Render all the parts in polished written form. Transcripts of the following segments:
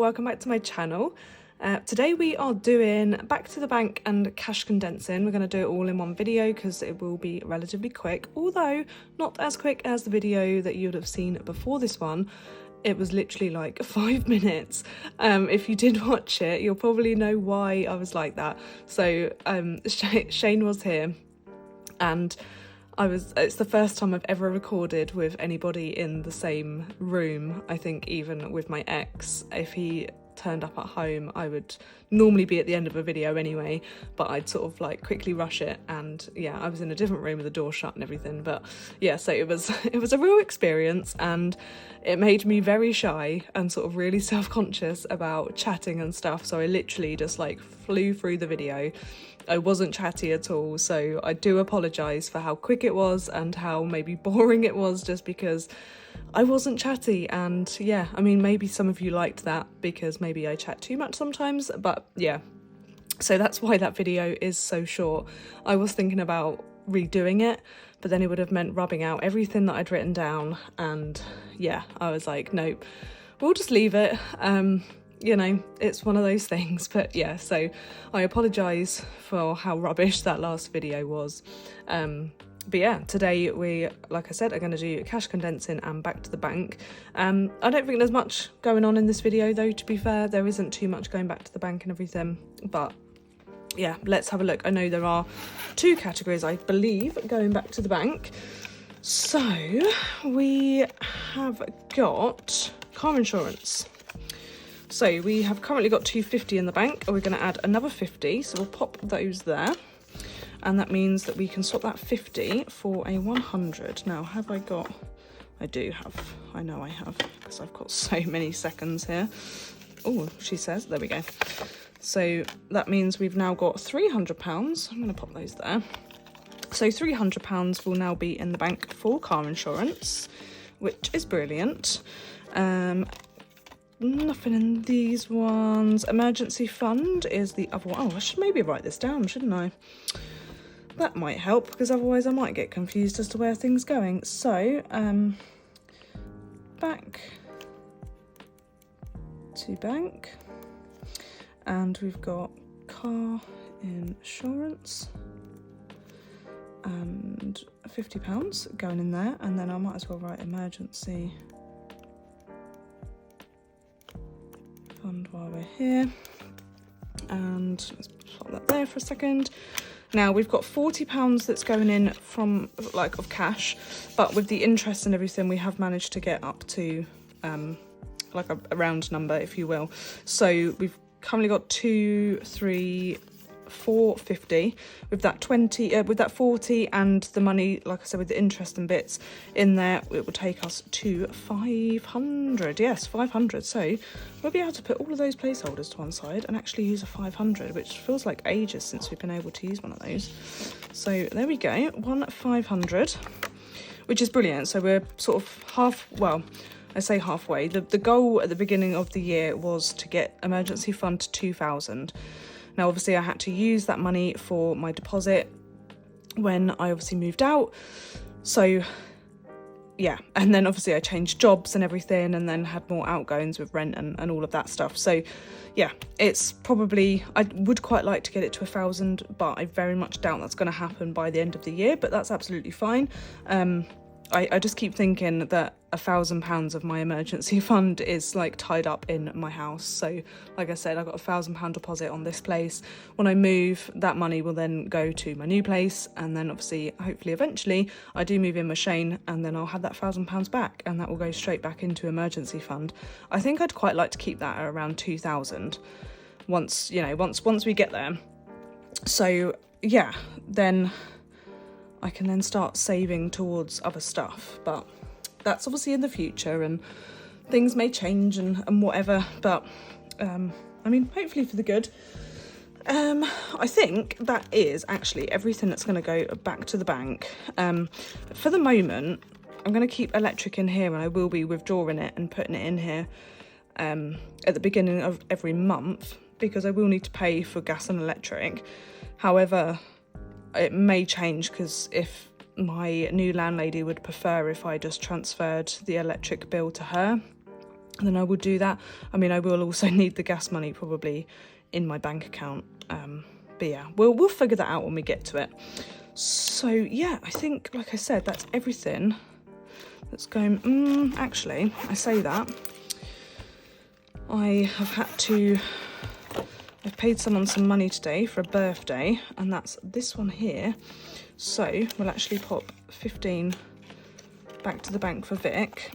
welcome back to my channel. Today we are doing back to the bank and cash condensing. We're going to do it all in one video because it will be relatively quick, although not as quick as the video that you would have seen before this one. It was literally like 5 minutes. If you did watch it, you'll probably know why I was like that. So Shane was here and it's the first time I've ever recorded with anybody in the same room. I think even with my ex, if he turned up at home, I would normally be at the end of a video anyway, but I'd sort of like quickly rush it, and yeah, I was in a different room with the door shut and everything. But yeah, so it was a real experience, and it made me very shy and sort of really self-conscious about chatting and stuff, so I literally just like flew through the video. I wasn't chatty at all, so I do apologise for how quick it was and how maybe boring it was, just because I wasn't chatty. And yeah, I mean, maybe some of you liked that because maybe I chat too much sometimes, but yeah, so that's why that video is so short. I was thinking about redoing it, but then it would have meant rubbing out everything that I'd written down, and yeah, I was like, nope, we'll just leave it. You know, it's one of those things. But yeah, so I apologise for how rubbish that last video was. But yeah, today we, like I said, are going to do cash condensing and back to the bank. I don't think there's much going on in this video though, to be fair. There isn't too much going back to the bank and everything, but yeah, let's have a look. I know there are 2 categories, I believe, going back to the bank. So we have got car insurance. So we have currently got $250 in the bank, and we're going to add another 50, so we'll pop those there. And that means that we can swap that 50 for a 100. Now, have I got... I do have. I know I have, because I've got so many seconds here. Oh, she says. There we go. So that means we've now got £300. I'm going to pop those there. So £300 will now be in the bank for car insurance, which is brilliant. Nothing in these ones. Emergency fund is the other one. Oh, I should maybe write this down, shouldn't I? That might help, because otherwise I might get confused as to where things are going. So, back to bank, and we've got car insurance and £50 going in there, and then I might as well write emergency fund while we're here, and let's put that there for a second. Now we've got £40 that's going in from like of cash, but with the interest and everything we have managed to get up to like a round number, if you will. So we've currently got 2, 3, 4, 50 with that 20 with that 40, and the money, like I said, with the interest and bits in there, it will take us to 500. Yes, 500. So we'll be able to put all of those placeholders to one side and actually use a 500, which feels like ages since we've been able to use one of those. So there we go, 500, which is brilliant. So we're sort of I say halfway. The goal at the beginning of the year was to get emergency fund to 2,000. Now, obviously, I had to use that money for my deposit when I obviously moved out. So, yeah. And then, obviously, I changed jobs and everything, and then had more outgoings with rent and all of that stuff. So, yeah, it's probably... I would quite like to get it to 1,000, but I very much doubt that's going to happen by the end of the year. But that's absolutely fine. I just keep thinking that £1,000 of my emergency fund is like tied up in my house. So like I said, I've got a £1,000 deposit on this place. When I move, that money will then go to my new place, and then obviously hopefully eventually I do move in with Shane, and then I'll have that £1,000 back, and that will go straight back into emergency fund. I think I'd quite like to keep that at around 2,000 once we get there. So yeah, then I can then start saving towards other stuff, but that's obviously in the future, and things may change and whatever, but I mean, hopefully for the good. I think that is actually everything that's going to go back to the bank. For the moment, I'm going to keep electric in here, and I will be withdrawing it and putting it in here at the beginning of every month, because I will need to pay for gas and electric. However, it may change, because if my new landlady would prefer if I just transferred the electric bill to her, then I will do that. I mean, I will also need the gas money probably in my bank account. But yeah, we'll figure that out when we get to it. So yeah, I think, like I said, that's everything that's going. Actually, I say that I've paid someone some money today for a birthday, and that's this one here. So we'll actually pop 15 back to the bank for Vic.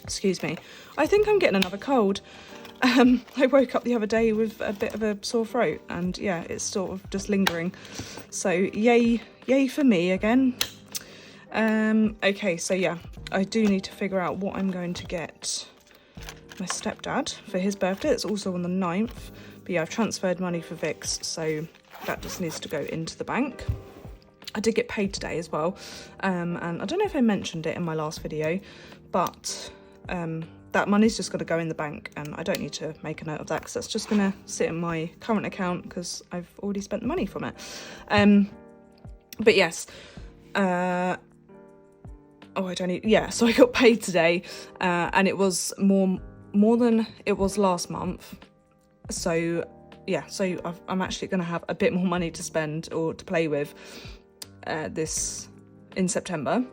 Excuse me. I think I'm getting another cold. I woke up the other day with a bit of a sore throat, and yeah, it's sort of just lingering. So yay for me again. Okay, so yeah, I do need to figure out what I'm going to get my stepdad for his birthday. It's also on the 9th. But yeah, I've transferred money for Vic's, so that just needs to go into the bank. I did get paid today as well, and I don't know if I mentioned it in my last video, but that money's just got to go in the bank, and I don't need to make a note of that because that's just going to sit in my current account because I've already spent the money from it. But yes, so I got paid today, and it was more than it was last month. So yeah, so I'm actually going to have a bit more money to spend or to play with this in September.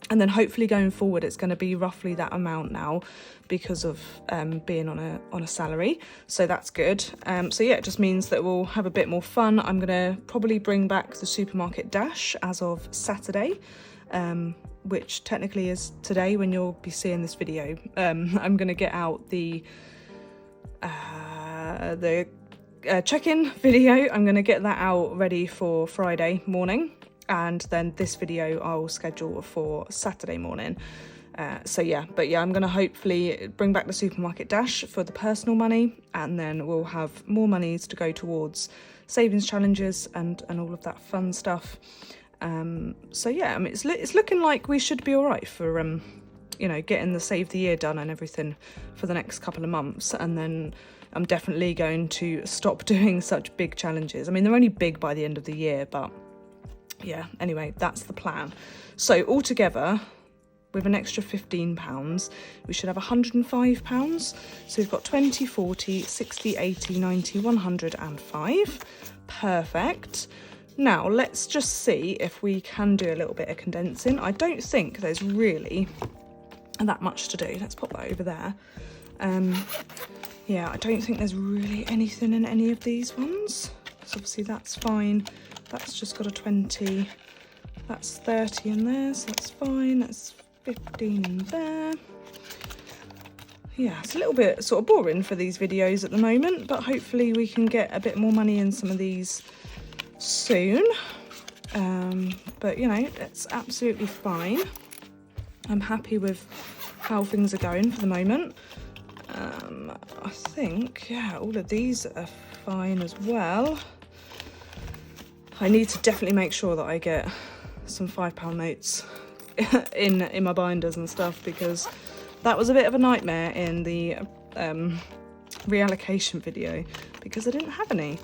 And then hopefully going forward, it's going to be roughly that amount now because of being on a salary. So that's good. So yeah, it just means that we'll have a bit more fun. I'm going to probably bring back the supermarket dash as of Saturday, which technically is today when you'll be seeing this video. I'm going to get out the check-in video. I'm going to get that out ready for Friday morning. And then this video I'll schedule for Saturday morning. So yeah, I'm going to hopefully bring back the supermarket dash for the personal money, and then we'll have more monies to go towards savings challenges and all of that fun stuff. So yeah, I mean, it's looking like we should be all right for getting the save the year done and everything for the next couple of months, and then I'm definitely going to stop doing such big challenges. I mean, they're only big by the end of the year, but yeah, anyway, that's the plan. So altogether, with an extra £15, we should have £105. So we've got 20, 40, 60, 80, 90, 105. Perfect. Now, let's just see if we can do a little bit of condensing. I don't think there's really that much to do. Let's pop that over there. Yeah, I don't think there's really anything in any of these ones. So obviously that's fine. That's just got a 20, that's 30 in there, so that's fine, that's 15 in there. Yeah, it's a little bit sort of boring for these videos at the moment, but hopefully we can get a bit more money in some of these soon. But you know, it's absolutely fine. I'm happy with how things are going for the moment. I think, yeah, all of these are fine as well. I need to definitely make sure that I get some £5 notes in my binders and stuff, because that was a bit of a nightmare in the reallocation video because I didn't have any.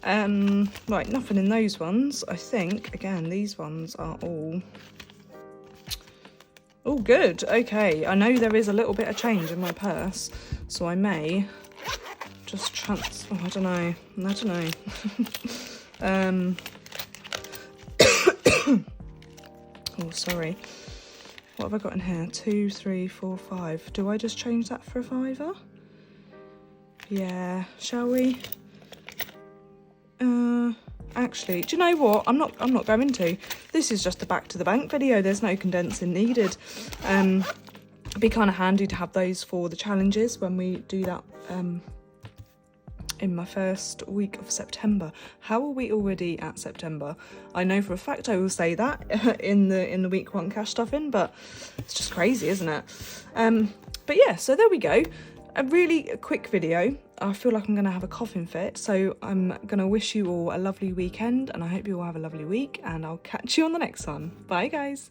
Right, nothing in those ones. I think, again, these ones are all good. Okay, I know there is a little bit of change in my purse, so I may just transfer. I don't know. Oh, sorry. What have I got in here? 2, 3, 4, 5. Do I just change that for a fiver? Yeah, shall we? Actually, do you know what? I'm not going to. This is just a back to the bank video. There's no condensing needed. It'd be kind of handy to have those for the challenges when we do that in my first week of September. How are we already at September? I know for a fact I will say that in the week 1 cash stuffing, but it's just crazy, isn't it? But yeah, so there we go. A really quick video. I feel like I'm going to have a coughing fit, so I'm going to wish you all a lovely weekend, and I hope you all have a lovely week, and I'll catch you on the next one. Bye, guys.